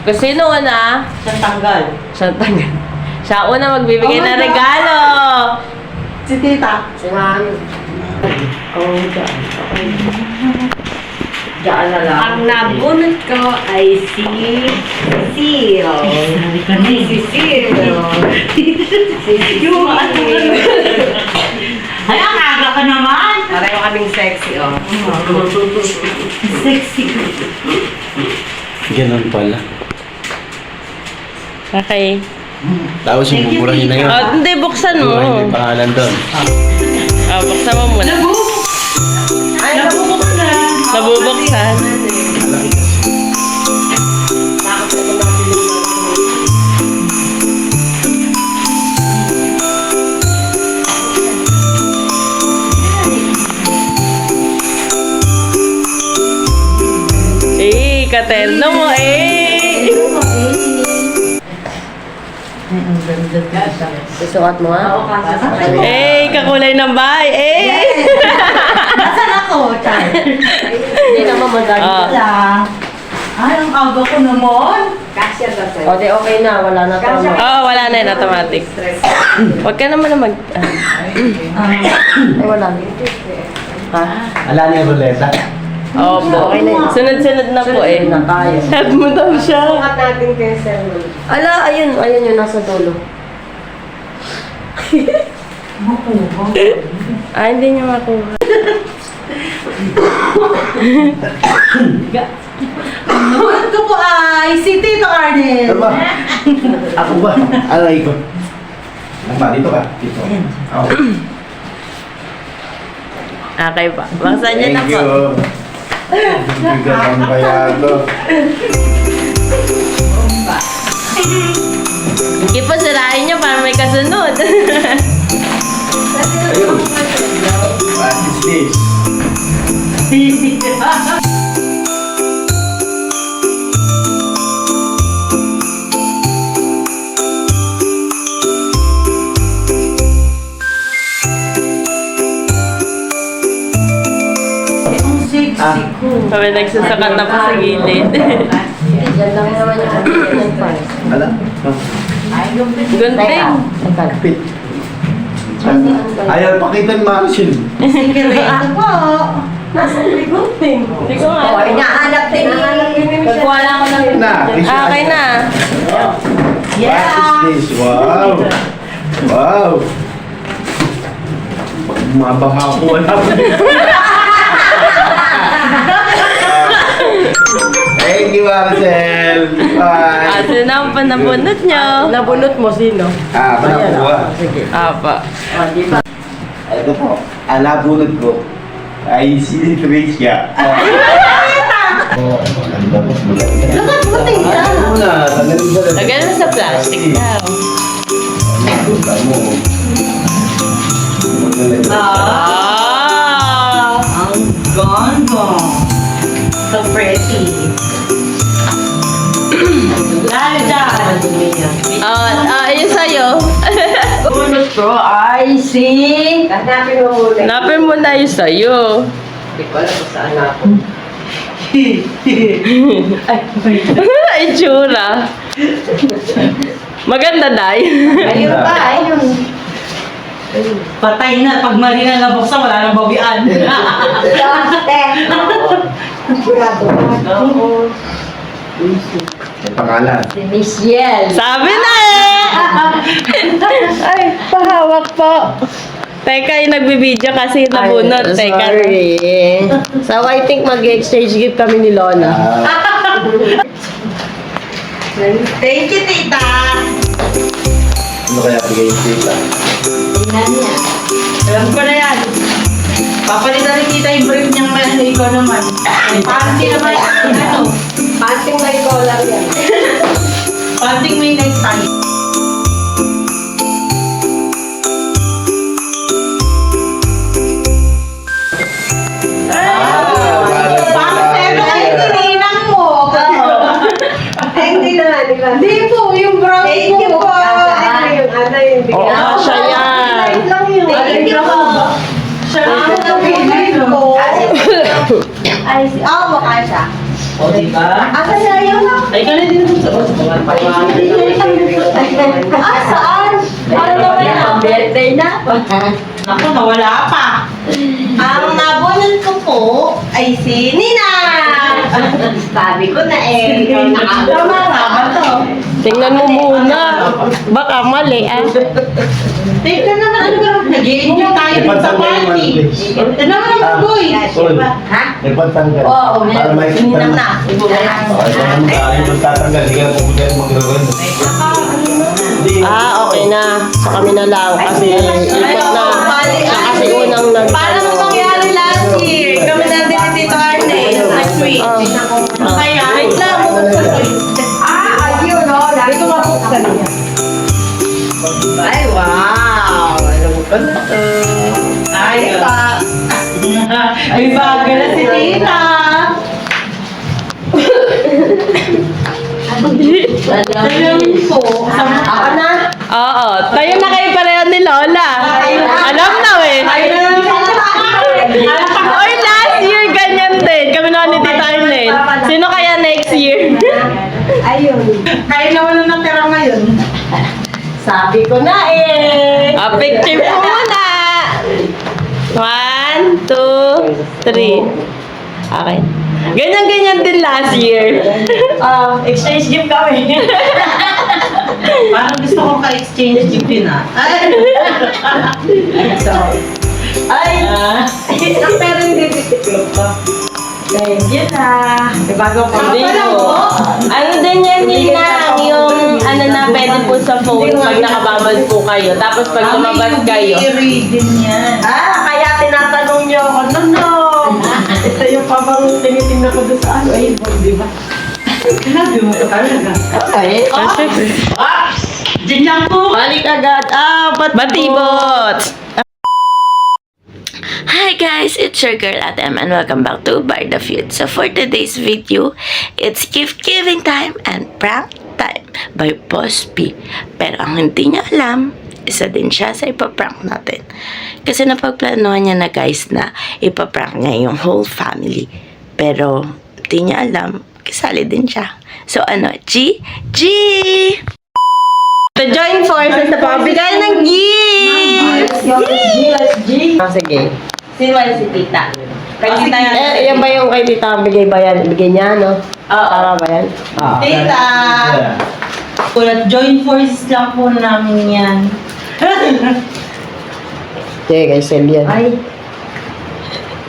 Kung sino una? Siyang tanggal. Siya tanggal. Siya una magbibigay ng regalo. Si tita. Si mami. Oh, dyan. Okay. Dyan na lang. Ang nabunot ko ay si Cecil. Sabi ka na Si Cecil. Yung ano. Ay, ang aga ka naman. Pareho kaming sexy, oh. Sexy. Ganun pala. Okay. Tapos yung buburahin na yun. Oh, hindi, buksan mo. Buburahin yung pangalan doon. Oh, buksan mo muna. Nabubuksan. Nabubuksan. Eh, katerno mo eh. Ang ganda tita. Susukat mo nga? Oo, kasi. Eh, kakulay ng bahay. Eh. Nasaan ako, Char? Hindi naman madali. Wala. Ay, ang aga ko naman. Kasya ba sa'yo? O, di okay na. Wala na to. Oo, wala na yun. Automatic. Huwag ka naman na mag... Ay, wala na. Ha? Ala niya yung ruleta. Opo. Sunod-sunod na po eh. Na tayo. Head mo daw siya. Sukat natin kayo sa Ala, ayun. Ayun yung nasa dulo. Ah, hindi niya makuha. Nabuhat ko po ay si Tito Arnel. Ano ba? Ako ba? Alay ko. Ano ba? Dito ka. Dito. Ako. Okay pa. Baksan niya na Thank po. you. Bigat ang bayado. Hindi pa sirain niyo para may kasunod. Ayun. What is this? Ang sexy ko. Kami nagsasakat na pa sa gilid. Diyan lang naman yung ng price. Ala? Gunting. Kapit. Ayaw pakita ni Marcin. Sikreto po. Nasa may gunting. Hindi ko nga. Oh, inahanap din ni Nagkuha lang ako ng Na. okay na. What is this? Wow. Wow. Mabaha ko wala po. Thank you, Marcel. Bye. Asa na ang panabunot niyo? Nabunot mo sino? Ah, panakuha. Sige. Apa. Di ba? Ito po, alabunod ko ay si Tricia. Oh, ganda po. Lakas mo tingnan. Ano na, tanggalin mo na. Lagyan mo sa plastic daw. Punta mo. Ah! Ang ganda. So pretty. Lalo dyan. Ayun sa'yo. Bunot ko ay si... Hanapin mo muna. Hanapin mo na yung sa'yo. Hindi ko alam kung saan ako. Itsura. Maganda, Day. Ayun pa, ayun. Patay na. Pag mali na nabuksan, wala nang bawian. May pangalan. Si Miss Yel. Sabi na eh! Ay, pahawak po. Teka, yung nagbibideo kasi nabunot. Teka. So, I think mag-exchange gift kami ni Lola. Thank you, tita. Ano kaya bigay yung tita? Tingnan niya. Alam ko na yan. Papalitan ni tita yung brief niyang may ano, ikaw naman. Panty naman, ano? Panting may collar yan. Panting may necktie. Pero ay tininang mo. Hindi na, di ba? Hindi po, yung brown Thank you po. Yung ano yung Oo, siya yan. lang yun. Thank you po. Siya lang ang nabili ko. Ay, mukha siya. O, diba? Asa siya yun? Ay, ka na din po sa Saan? Ano naman ang birthday na? Ako, nawala pa. Ang nabunod ko po ay si Nina. Sabi ko na eh. Tama nga ba to? Tingnan mo muna. Baka mali, ah. Tingnan naman, ano ba? Nag-i-enjoy tayo dun sa party. Ito naman ang boy. Ha? May pantanggal. Oo, Para may Ninang na. Okay, kung ano magaling yung tatanggal, hindi ka na pupunta mag-gawin. Okay na. So kami na lang kasi ikot na. Siya kasi unang nag... Paano nangyari last year? Kami natin ni Tito Arne. Next week. Kaya, wait lang. Ayun o. Lagi ko mapuksan niya. Ay, wow. Alam mo pa na to. Ay, pa. Ay, bago na si Tita. Alam po. Ako na. Oo. Tayo na kayo pareho ni Lola. Alam na eh. Oy, last year ganyan din. Kami naman ni Tita Arlene. Sino kaya next year? Ayun. Kaya naman na natira ngayon. Sabi ko na eh. Picture po muna. 1, 2, 3. Okay. Ganyan-ganyan din last year. Exchange gift kami. Parang gusto ko ka-exchange gift din ah. Ay! Pero hindi titiklop ko. Thank you na. May bagong Dito. Ano din yan, Nina? Yung ano na pwede po sa phone pag nakababal po kayo. Tapos pag lumabas kayo. din yan. Kaya tinatanong niyo ako, no. Ito yung pabang tinitingnan ko doon sa ano. Ay, di ba? Sinabi mo ko talaga. Okay. Siyempre. Diyan lang po. Balik agad. Batibot! Hi guys, it's your girl Atem and welcome back to Bar the Feud. So for today's video, it's gift giving time and prank time by Boss P. Pero ang hindi niya alam, isa din siya sa ipaprank natin. Kasi napagplanuhan niya na guys na ipaprank niya yung whole family. Pero hindi niya alam, kasali din siya. So ano, G? To join forces na pagbigay ng gift! Sige. Sino ay si Tita? Kay Tita yan. Yan ba yung kay tita bigay ba yan? Bigay niya, no? Oo. Tama ba yan? Tita! Kulat, join forces lang po namin yan. Sige, kay Sel yan. Ay,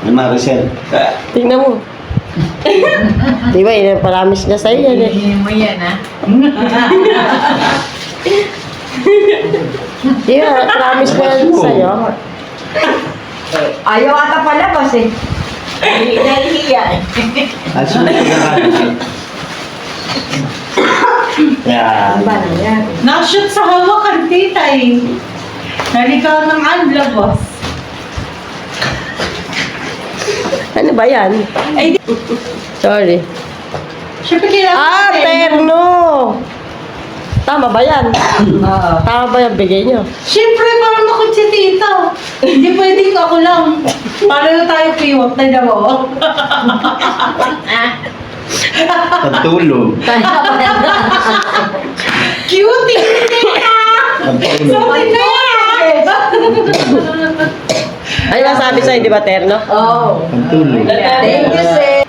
May Maricel. Tingnan mo. Di ba, ina-promise niya sa'yo yan eh. mo yan ah. Di ba, promise niya yan sa'yo. Ayaw ata pala kasi. Nahihiya eh. At sino yung pinaka- Yan. Ba na yan? Nakashoot sa hawakan, tita eh. Nalikaw ng boss. Ano ba yan? Ay, Sorry. syempre kailangan Terno! Tama ba yan? Oo. Tama ba yung bigay nyo? Siyempre, parang nakot si tita. Hindi pwedeng ako lang. Paano tayo piwak na daw? Pagtulog. Cutie! Tita! Pagtulog. Sorry na Ano nasabi sa'yo, di ba, Terno? Oo. Pagtulog. Thank you, sir.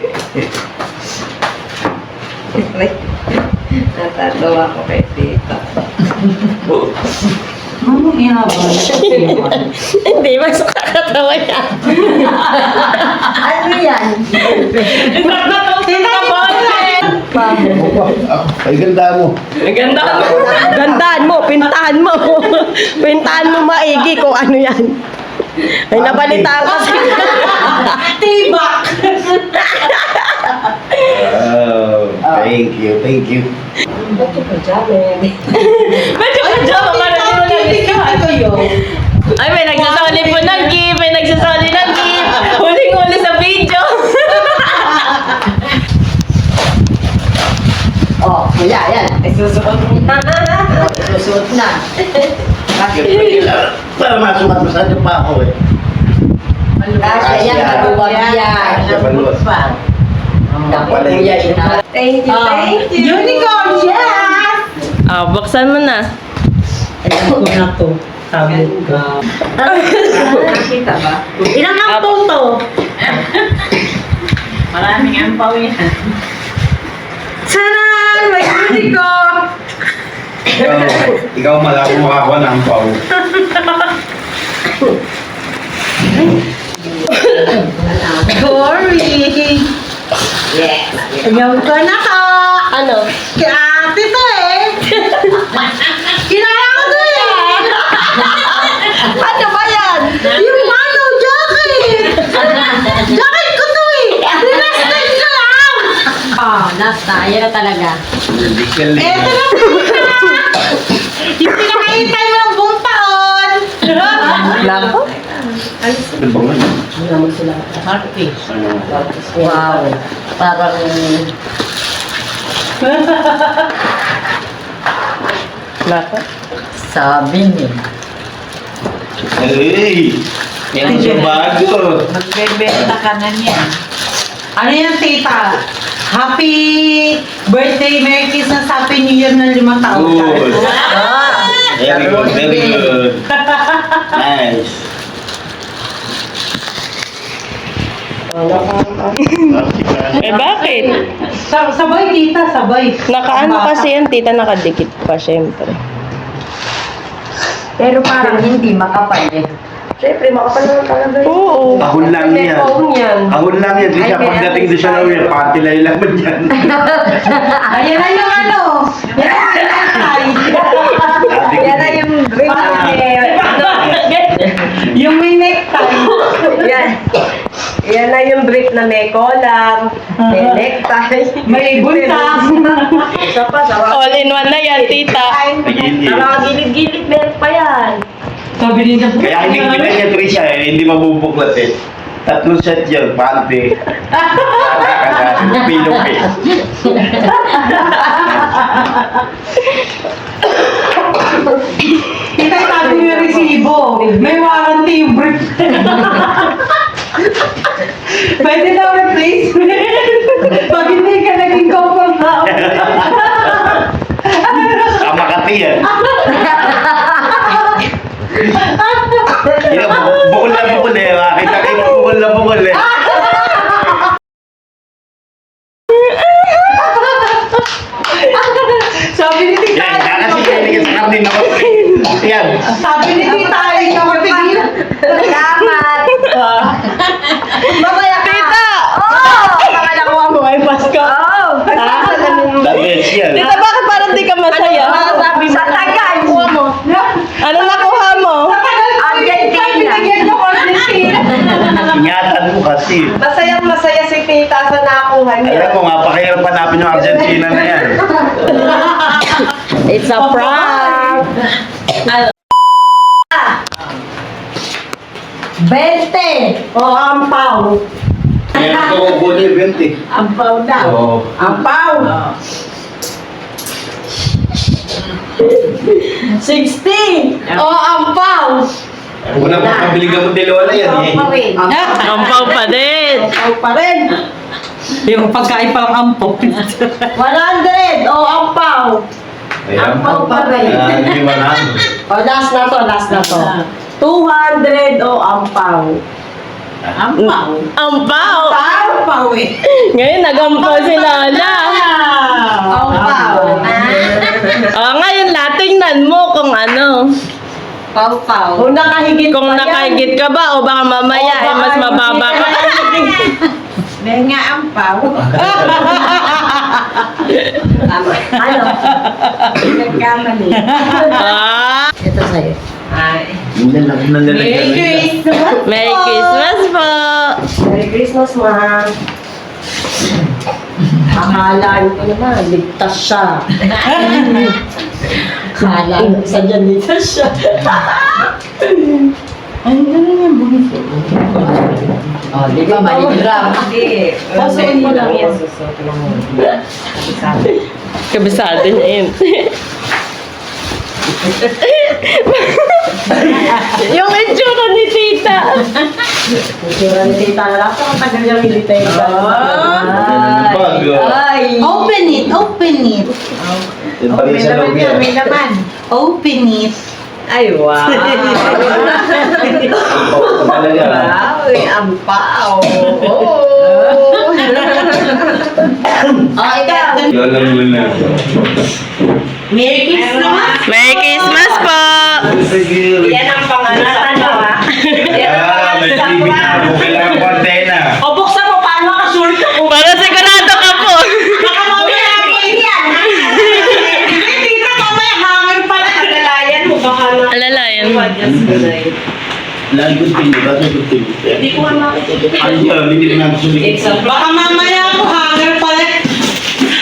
Natatawa ko kay tita. Ano inabang? Hindi, mas nakakatawa yan. Ano yan? Tita Ay, ganda mo. Gandaan mo, pintahan mo. Pintahan mo maigi kung ano yan. Ay, nabalitaan kasi. Tibak! Oh, thank you, thank you. Ba't yung pajama? Medyo pajama ka na kayo. Ay, may nagsasoli po ng gift. May nagsasoli ng gift. Huling-huli sa video. Oh, kuya, yan. Ay, susuot na. Susuot na. Para masumat mo sa pa ako eh. Kasya yan, maluwag yan. Kasya, maluwag. Naku, kuya, ina. Thank you, thank you. Unicorn, yes! Buksan mo na. Alam ko na to. Sabi ko. Nakita ba? Ilang ang toto? Maraming ampaw yan. Tanan! May unicorn! Ikaw malabo makakuha ng pau. Gory! Yes. Ayaw ko na ka! Ano? Kaya ate to eh! Kilala ko to eh! Ano ba yan? Yung ano, jacket! Jacket ko to eh! Linastage ko lang! Nasta, yan na talaga. Medical Eto na yung pinakahintay mo ng buong taon! Nako. Ano ba nga? Naman sila. Wow. Parang... Nako. Sabi niya. Hey! Yan yung bago. Magbebenta ka na niyan. Ano yan, tita? Happy birthday, Merry Christmas, Happy New Year ng 5 taon. Good. Very good, very good. Nice. Eh, bakit? Sabay, tita, sabay. Nakaano kasi yan, tita, nakadikit pa, syempre. Pero parang hindi makapal eh. Siyempre, makapal naman talaga yun. Oo. Ahon lang yan. yan. Ahon lang yan. Di siya pagdating doon siya lang yan. Patilay lang man yan. Ayan na yung ano. Yan na yung necktie. Yan na yung drink Yung may necktie. Yan. Yan na yung brief na may collar, may necktie. May buntas. Isa pa, all in one na yan, tita. Hindi. Gilid-gilid, meron pa yan. Sabi nila. Kaya hindi kita niya Trisha eh. Hindi mabubuklat eh. 3 set yun. Pante. Pilok eh. Tita, tago yung resibo. May warranty yung brief. Pwede na replacement. Pag hindi ka naging comfortable. Makati yan. Yan, bukol na bukol eh. Makita kayo bukol na bukol eh. Sabi ni Tita. Yan, kasi kaya sa karnin ako. Yan. Sabi ni Tita, ikaw mapigil. Salamat! Mamaya ka! Tita! Baka nakuha mo ay Pasko. The best yan. Tita, bakit parang di ka masaya? Sabi sa tagal! Ano nakuha mo? Argentina. Binigyan ko Argentina. Ingatan mo kasi. Masayang masaya si tita sa nakuha Alam mo nga, pakihirap hanapin yung Argentina na yan. It's a prank. 20! O, ampaw. Kaya ako ko niya, 20. Ampaw daw. Oo. Ampaw. 60! O, ampaw. Una pa pabili ka mo ni Lola yan eh. Ampaw pa din. Ampaw pa rin. Yung pagkain parang ampok. 100! O, ampaw. Ayan. Ampaw pa rin. Hindi man O, last na to. 200 o ampaw. Ampaw? Ampaw. Ampaw eh. Ngayon, nag-ampaw si Lola. Ampaw. Ngayon, tingnan mo kung ano. Pau-pau. Kung nakahigit Kung nakahigit ka ba o baka mamaya O, baka mas mababa ka. Dahil nga ampaw. Ano? Nagkamali. Ito sa'yo. Ay. Hindi lang nalalagyan. Merry Christmas po. Merry Christmas, ma. Akalaan ko naman, ligtas siya. Akalaan ko sa dyan, ligtas siya. Ano yung buhit ko? Oh, di ba manigram? Hindi. Pasuin mo lang yan. Kabisado niya yun. Yung itsura ni tita. Itsura ni tita na lang. Ang tagal yung hindi tayo. Ay! Open it, open it. Yung pala sa loob yan. May laman. Open it. Ay, wow! Talaga. Wow, ampaw! Oh, ikaw. Lola muna. Merry Christmas. Merry Christmas po. Sige. Yan ang panganatan mo, ha? May TV na. Kailangan ko antena. O, buksan mo, paano makasurot ako? Para sigurado ka po. Baka mamaya hangin yan. Tita, mamaya hangin pala. Alalayan mo, baka na. Alalayan. Lang good thing, diba? Good thing. Hindi ko nga makikita. Ayun, hindi na namin sulit. Baka mamaya ako hangin pala.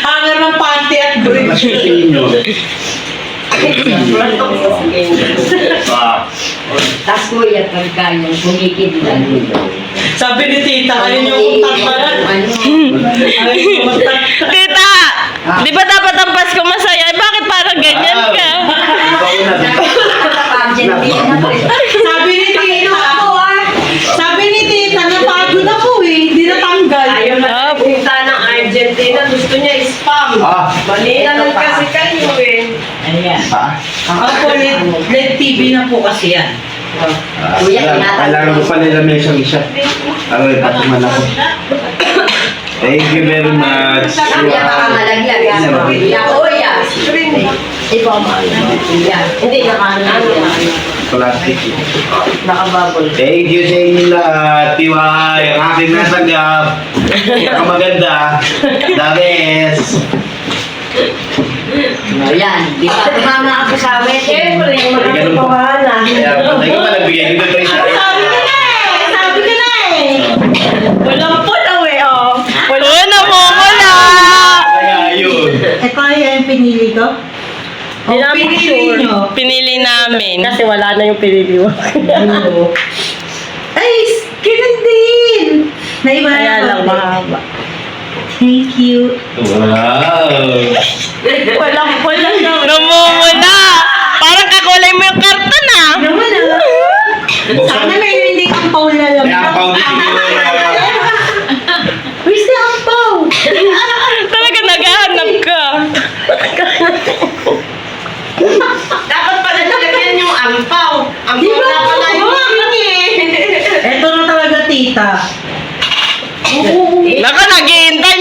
Hangin ng panty at bridge. Mas sa inyo. Tapos ko yan pagkain yung kumikid lang. Sabi ni tita, ayun yung utak pala. Ayun yung utak. Tita, di ba dapat ang Pasko masaya? Eh, bakit parang ganyan ka? Sabi ni tita, napagod ako eh. Hindi natanggal. Ayaw na kita ng Argentina. Gusto niya spam. Manila lang kasi kayo eh. Ayan. Ako, LED TV na po kasi yan. Kailangan ko pala ilang mesang isa. Aroy, patuman ako. Thank you very much. Kaya baka malagyan. Kuya. Ikaw ang hindi Plastic. nakababol. Thank you sa inyo lahat. Tiwai, ang aking nasagap. Ang maganda. The best. Yan. Di ba tumama ako sa amin? Siyempre. Ganun po. Kaya patay ko pa, nagbigay ko ito isa. Sabi ko na eh. Walang pulaw eh, oh. Wala na mo, wala. Kaya yun. Ito yung pinili ko. Hindi namin pinili sure. nyo. Pinili namin. Kasi wala na yung pinili mo. Ay, ganun din. Naiba Kaya lang mahaba. Thank you. Wow. Walang pula na. Namumula. Parang kakulay mo yung karton ah. Naman ah. Sana may hindi ang Paul na lang. Kaya ang paudit ko. Where's the ampaw? Talaga naghahanap ka. Dapat pala nalagyan yung ampaw. Di Ampaw ba? na pala yung Ito na talaga tita. Naka naghihintay,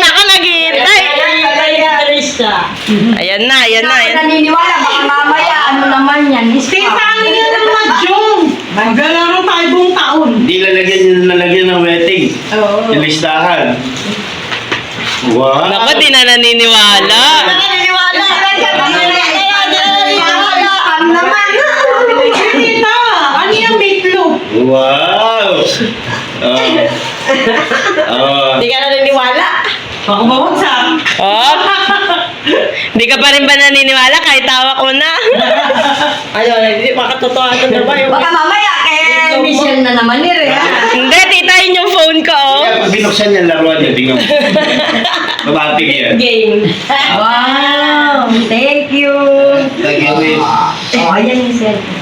Ayan na, ayan na. Ako naniniwala, baka mamaya, ano naman yan? Tita, ano yan ang madyong? Maglalaro tayo buong taon. Hindi lalagyan ng wedding. Oo. Yung listahan. Wow. Naku, di na naniniwala. Naniniwala. Ang naman. Tita, ano yung meatloaf? Wow. Di ka naniniwala. Ako bawagsak. Oh. Di ka pa rin ba naniniwala kahit tawa ko na? Ayun, hindi makatotohanan na ba yung... Baka mamaya kay Michelle na naman ni Rhea. Hindi, tita, yun yung phone ko, oh. Kaya pag binuksan niya, laruan niya, tingnan mo. Mabating yan. Game. Wow! Thank you! Nag-iwin. Oh, ayan yung cellphone.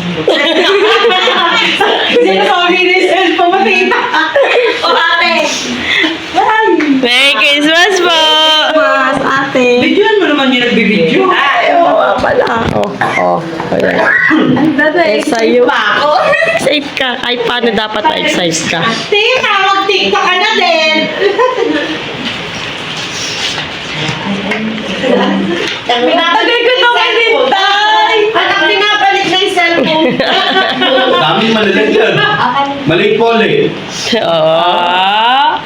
Sino sabi ni cellphone mo, tita? O ate! Merry Christmas po! Mas, ate. Videoan mo naman yung nagbibideo. Ay, oo nga pala. Ayan. Eh, sa'yo. Excited ka. Ay, paano dapat na-excite ka? Tita, mag-tiktok ka na din. Pinapagay ko ito kay Tintay. Anak, pinapalit na yung cellphone. Daming malalagyan. Maliit po ulit. Oh.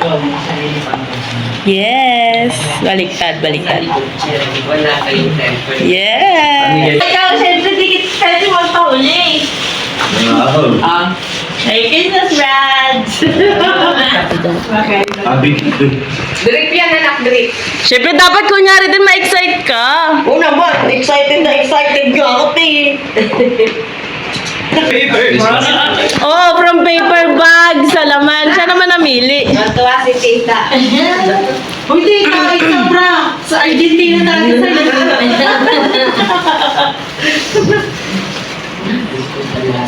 Yes. Baliktad. Wala kayong temper. Yes. Ikaw, syempre, di kita pwede magpahuli. Merry Christmas, Rads! Abi. Drip yan, anak, drip. Siyempre, dapat kunyari din ma-excite ka. Oo naman, excited na excited ka ako, te. Oh, from paper bag sa laman. Siya naman namili. Natuwa si tita. Uy, tita, isa pra. Sa Argentina natin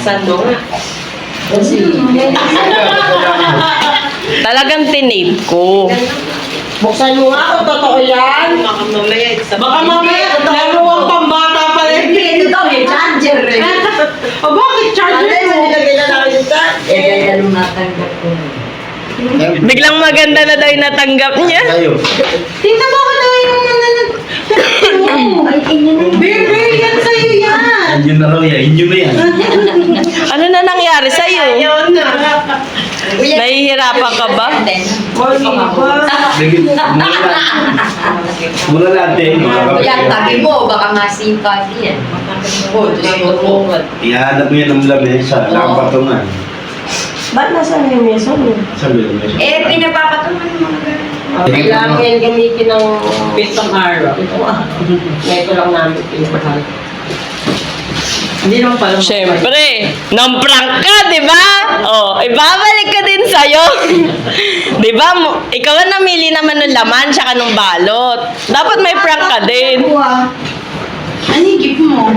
Sando nga. Talagang tinape ko. Buksan mo nga kung totoo yan. Baka mamaya, Baka mamaya, laro ang pambata pa rin. Ito daw, may charger eh. O bakit charger mo? Eh, ganda nung natanggap ko. Biglang maganda na daw yung natanggap niya. Tayo. Tita, bakit daw yung Ay, inyo na. Bebe, yan sa'yo yan. Inyo na raw yan. Inyo na yan. Ano na nangyari sa'yo? Ayun na. Nahihirapan ka ba? Sige, mura natin. Yan, tabi mo, baka masipa din yan. Oh, Diyos ko. Ihanap mo yan ng lamesa. Nakapatungan. Ba't nasa yung meso mo? Sabi ng lamesa. Eh, pinapapatungan ng mga ganun. Kailangan yan gamitin ng pitong araw. Ito lang namin pinapahal. Hindi naman pala. Siyempre, nang-prank ka, di ba? Oh, ibabalik ka din sa'yo. Di ba? Ikaw ang namili naman ng laman tsaka ng balot. Dapat may prank ka din. Ano yung gift mo?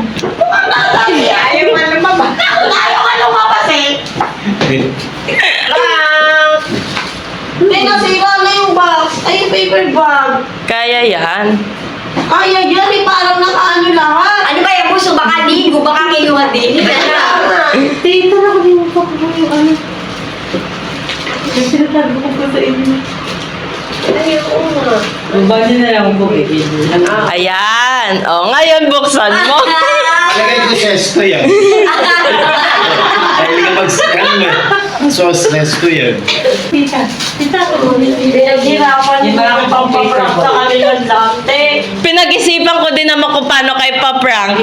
Ayaw nga lumabas. Ayaw nga lumabas eh. Nasira na yung box. Ay, yung paper bag. Kaya yan. Kaya yan, eh, parang nakaano lahat. Ano ba yung puso? Baka ligo, baka kinuha din. Tita, nakalimutan ko yung ano. Kasi natago ko pa sa inyo. Ay, oo nga. Bali na lang po, baby. Ayan. Oh, ngayon buksan mo. Palagay ko sesto yan. Dahil ka mag-scan mo. So, sesto yan. Tita, Pinaghirapan yung mga pampaprank sa kanilang dati. Pinag-isipan ko din naman kung paano kay pa-prank.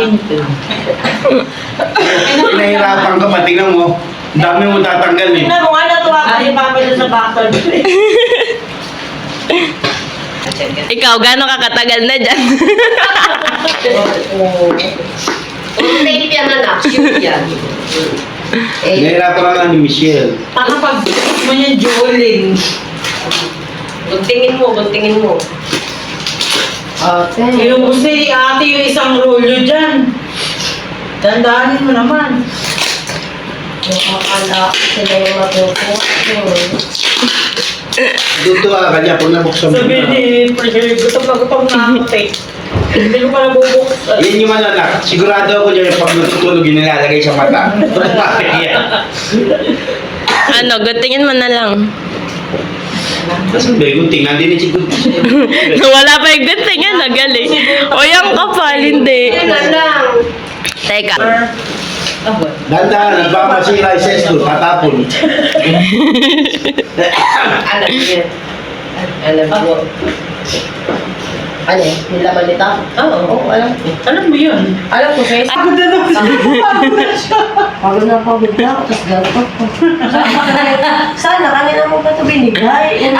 Pinahirapan ka pa. Tingnan mo. Ang dami mo tatanggal eh. Tingnan mo nga, natuwa ka ni Papa doon sa backdoor. Ikaw, gano'n ka katagal na dyan? Kung tape yan, anak, shoot yan. Pinahirapan ka nga ni Michelle. Baka pag mo yung Jolene. Guntingin mo. Yung gusto ni ate yung isang rolyo dyan. Dandanin mo naman. Akala sila yung matutuwa. Tutuwa ka niya pag nabuksan mo Sabi na. ni President, gutom na ako, te. Hindi ko pa nabubuksan. Yan yung ano anak. Sigurado ako dyan pag natutulog yung nilalagay sa mata. Bakit yan? Ano, gutingin mo na lang. Tapos begun, tingnan din si Good. Wala pa yung gutingin, nagaling. O yung kapal, hindi. Yan na lang. Teka. Dandahan, nagpapasira yung sesto, tatapon. Alam niya. Alam mo. Ano? Yung laman nito? Oo, alam ko. Alam mo yun? Alam ko, Fes. Pagod na daw siya. Pagod na ako. Tapos gatot ko. Sana kanina mo pa ito binigay.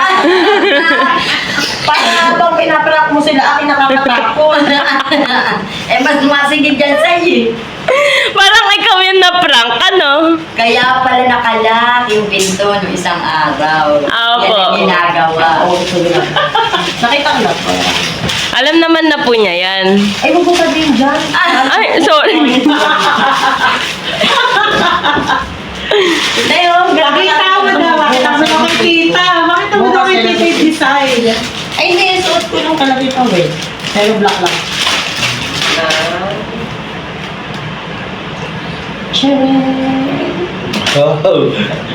Para habang pinaprank mo sila, akin nakakatakot. Mas masigid dyan sa'yo. Parang ikaw yung na-prank, ano? Kaya pala nakalak yung pinto ng isang araw. Opo. Yan ang ginagawa. Nakita ko na po. Alam naman na po niya yan. Ay, huwag mo sabihin dyan. Ay, sorry. Tayo, Nakita mo daw. Makita mo daw kay tita. Makita mo daw kay tita yung design. Ay, hindi. Suot ko nung kalapit pa, eh. Pero black lang. Oh,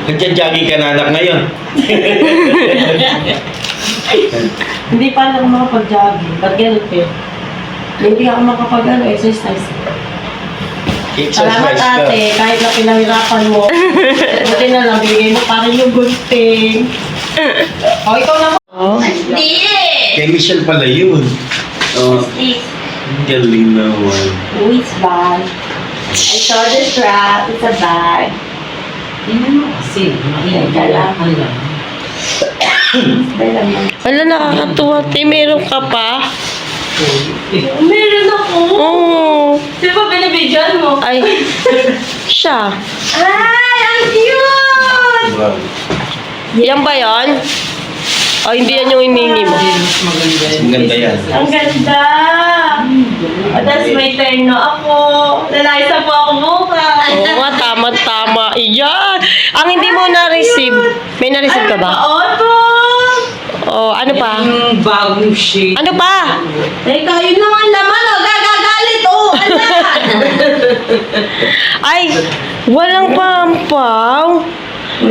nagja-jogging ka na anak ngayon. Hindi pa lang makapag-jogging. Ba't ganun eh? Hindi ako makapag-exercise. Salamat Exercise ka. ate, kahit na pinahirapan mo. Buti na lang, bigay mo pa rin yung good thing. O, ikaw naman. Hindi! Kay Michelle pala yun. Oh, ang galing naman. Oh, it's bag. I saw the strap. It's a bag. Kasi, Teka lang. Dala mo. Wala, nakakatuwa. Te, meron ka pa? Meron ako. Oo. Di ba binibidyoan mo? Ay, siya. Ay, ang cute! Wow. Yan ba yan? O, hindi yan yung iningi mo. Ang ganda yan. Ang ganda. Tapos may turn na ako. Lalisa po ako bukas. Oo nga, tama-tama. Iyan. Ang hindi mo na-receive. May na-receive ka ba? Opo. O, ano pa? Yung bagong shade. Ano pa? Teka, yun naman naman, oh, gagagalit, oh, ano? Ay, walang pampaw.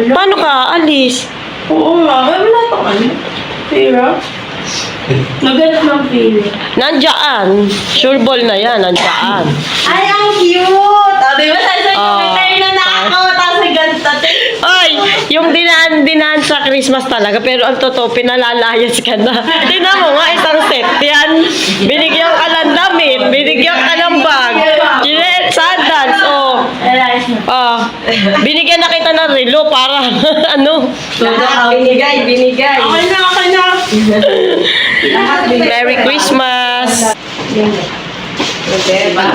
Paano ka alis? Oo nga. Ay, wala pang ano. Pira. Naganap ng pili. Nandiyan. Sure ball na yan, nandiyan. Ay, ang cute! O, di ba sabi ko, may turn na ako. Tapos may ganito. Ay, yung dinaan sa Christmas talaga, pero ang totoo, pinalalayas ka na. Tingnan mo nga, isang set yan. Binigyan ka ng damit, binigyan ka ng bag, gilet, sandals, binigyan na kita ng relo para, ano, Binigay. Okay na, okay na. Merry Christmas! Ano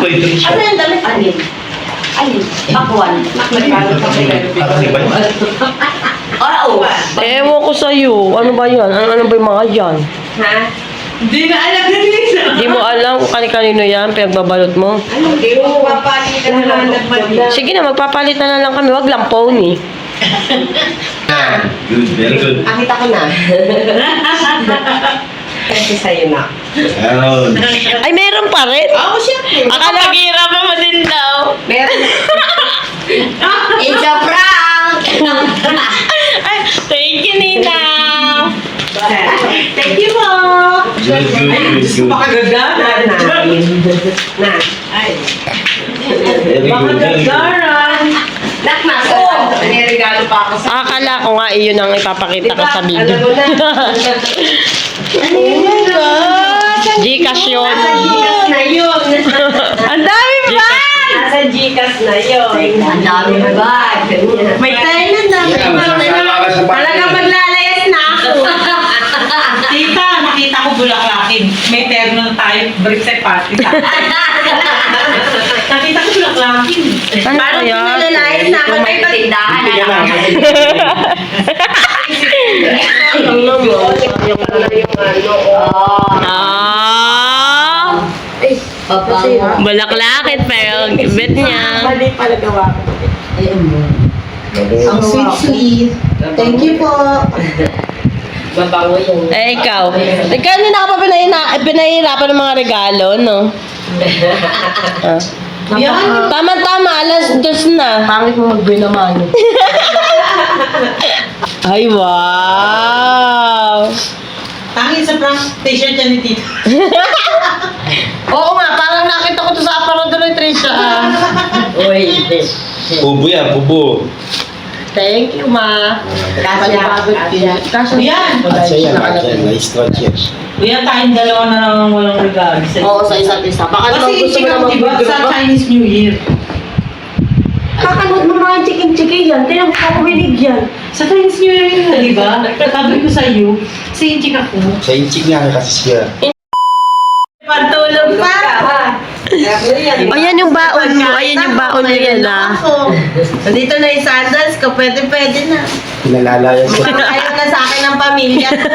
ba yung drink Ano yung damit? Alin? Pakwan. Oo. Ewan ko sa'yo, ano ba yan? Ano ba yung mga yan? Ha? Hindi na alam na nila. Di mo alam kung kani-kanino yan, pinagbabalot mo. Hindi mo papalitan na lang ng Sige na, magpapalit na lang kami, wag lang pony. Good, very good. Nakita ko na. Kasi sa'yo na. Ayan. Ay, meron pa rin. Oo, siyempre. Akala naghihirapan mo din daw. Meron. It's a prank! Ay, thank you, Nina. Thank you po. Good. Makaganda. Na. Ay. Very good, very good. Nak na. May regalo pa ako sa... Akala ko nga iyon ang ipapakita ko sa video. Alam mo na. Ano yun ba? Gcash yun. Nasa Gcash na yun. Ang dami ba? Nasa Gcash na yun. Ang dami ba? May tayo na dami. Yeah, masasama ka sa party. Talagang maglalayas na ako. Tita, nakita ko bulaklakin. May terno tayo. Brickside party. Nakita ko bulaklakin. Ano ba Parang yan? pinalalayas na ako may tindahan. Hindi ka na. Yung ano, Ah, Pabango. balaklakit pero bet niya. mali pala gawa ko. Ang sweet. Thank you po. Babango yun. Eh, ikaw. Kanina ka pa pinahirapan ng mga regalo, no? Ah. Yan. Tama-tama, alas 2 na. Pangit mo magbinamano. Ay, wow! Tangin sa prank t-shirt yan ni Tita. Oo nga, parang nakita ko to sa aparador ni Trisha. Uy. Pubo yan, pubo. Thank you, ma. Kasya. Yan. At siya yan, na-stretch yan. Kuya, tayong dalawa na lang walang regalo. Oo, sa isa't isa. Baka naman Kasi gusto mo ikaw, na diba, sa mag-group. Chinese New Year. Kakanood mo mga chicken yan. Tinang ko binigyan. Sa Chinese New Year yun, di ba? Sabi ko sa iyo, Sinchik ako. Sa inchik nga kasi siya. Pantulog pa. O yan yung baon mo. Ayan yung baon mo yan ah. Nandito na yung sandals ko. Pwede na. Pinalalayan ko. Ayaw na sa akin ng pamilya ko.